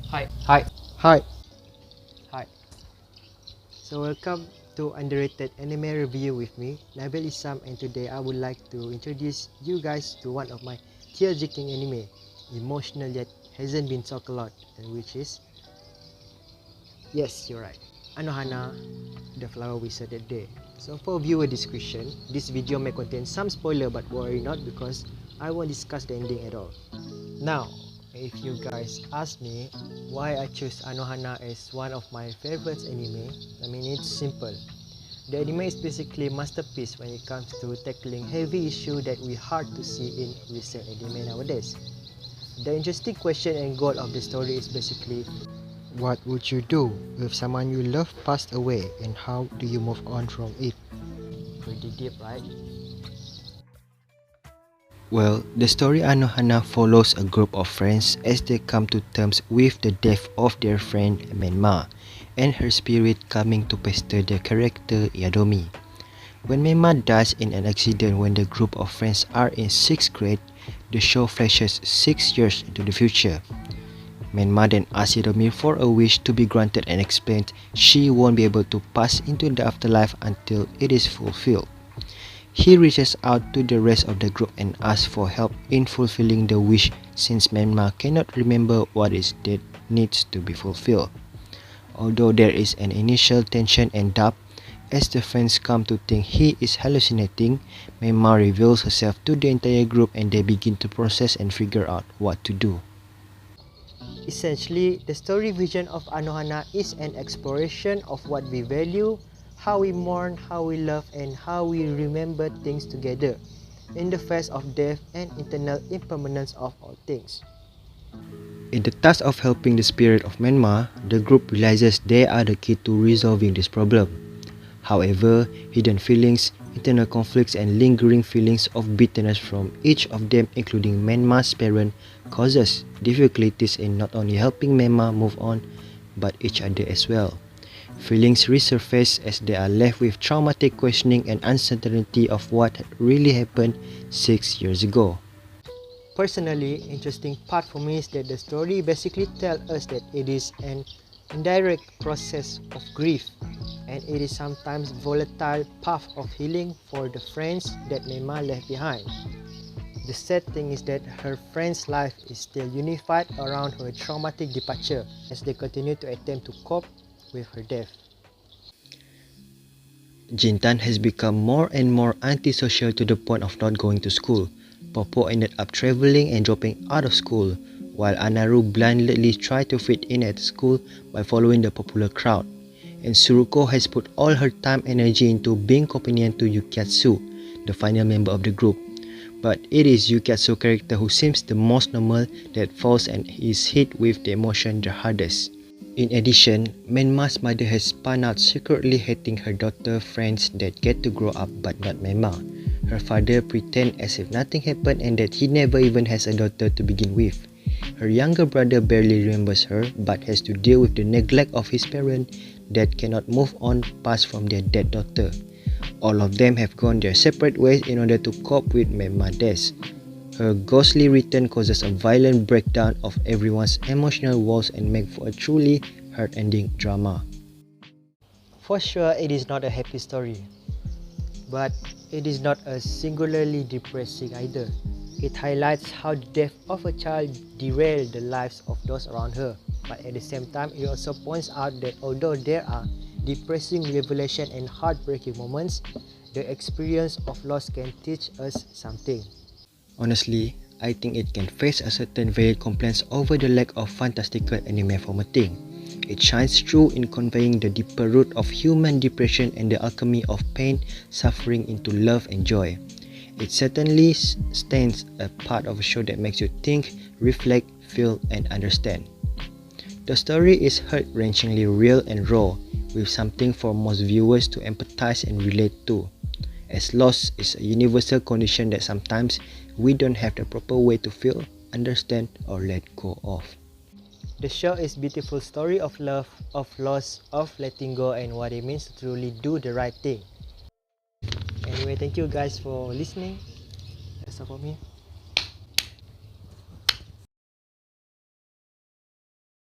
Hi. Hi. Hi. Hi. So welcome to Underrated Anime Review with me, Nabil Isam, and today I would like to introduce you guys to one of my tear-jerking anime, emotional yet hasn't been talked a lot, and which is, yes, you're right, Anohana, the flower we said that day. So for viewer discretion, this video may contain some spoiler, but worry not because I won't discuss the ending at all. Now, if you guys ask me why I choose Anohana as one of my favorites anime, it's simple. The anime is basically a masterpiece when it comes to tackling heavy issue that we hard to see in recent anime nowadays. The interesting question and goal of the story is basically, what would you do if someone you love passed away, and how do you move on from it? Pretty deep, right? Well, the story Anohana follows a group of friends as they come to terms with the death of their friend Menma and her spirit coming to pester their character Yadomi. When Menma dies in an accident when the group of friends are in 6th grade, the show flashes 6 years into the future. Menma then asks Yadomi for a wish to be granted and explains she won't be able to pass into the afterlife until it is fulfilled. He reaches out to the rest of the group and asks for help in fulfilling the wish since Menma cannot remember what is that needs to be fulfilled. Although there is an initial tension and doubt, as the friends come to think he is hallucinating, Menma reveals herself to the entire group and they begin to process and figure out what to do. Essentially, the story vision of Anohana is an exploration of what we value, how we mourn, how we love, and how we remember things together, in the face of death and internal impermanence of all things. In the task of helping the spirit of Menma, the group realizes they are the key to resolving this problem. However, hidden feelings, internal conflicts and lingering feelings of bitterness from each of them, including Menma's parent, causes difficulties in not only helping Menma move on, but each other as well. Feelings resurface as they are left with traumatic questioning and uncertainty of what really happened 6 years ago. Personally, interesting part for me is that the story basically tells us that it is an indirect process of grief, and it is sometimes volatile path of healing for the friends that Mema left behind. The sad thing is that her friend's life is still unified around her traumatic departure as they continue to attempt to cope with her death. Jintan has become more and more antisocial to the point of not going to school. Popo ended up traveling and dropping out of school, while Anaru blindly tried to fit in at school by following the popular crowd. And Suruko has put all her time and energy into being companion to Yukiatsu, the final member of the group. But it is Yukiatsu's character who seems the most normal that falls and is hit with the emotion the hardest. In addition, Menma's mother has spun out secretly hating her daughter friends that get to grow up but not Menma. Her father pretends as if nothing happened and that he never even has a daughter to begin with. Her younger brother barely remembers her but has to deal with the neglect of his parents that cannot move on past from their dead daughter. All of them have gone their separate ways in order to cope with Menma's death. Her ghostly return causes a violent breakdown of everyone's emotional walls and makes for a truly heart-ending drama. For sure, it is not a happy story, but it is not a singularly depressing either. It highlights how the death of a child derailed the lives of those around her, but at the same time, it also points out that although there are depressing revelation and heartbreaking moments, the experience of loss can teach us something. Honestly, I think it can face a certain valid complaints over the lack of fantastical anime formatting. It shines through in conveying the deeper root of human depression and the alchemy of pain, suffering into love and joy. It certainly stands a part of a show that makes you think, reflect, feel, and understand. The story is heart-wrenchingly real and raw, with something for most viewers to empathize and relate to, as loss is a universal condition that sometimes we don't have the proper way to feel, understand, or let go of. The show is a beautiful story of love, of loss, of letting go, and what it means to truly do the right thing. Anyway, thank you guys for listening. That's all from me.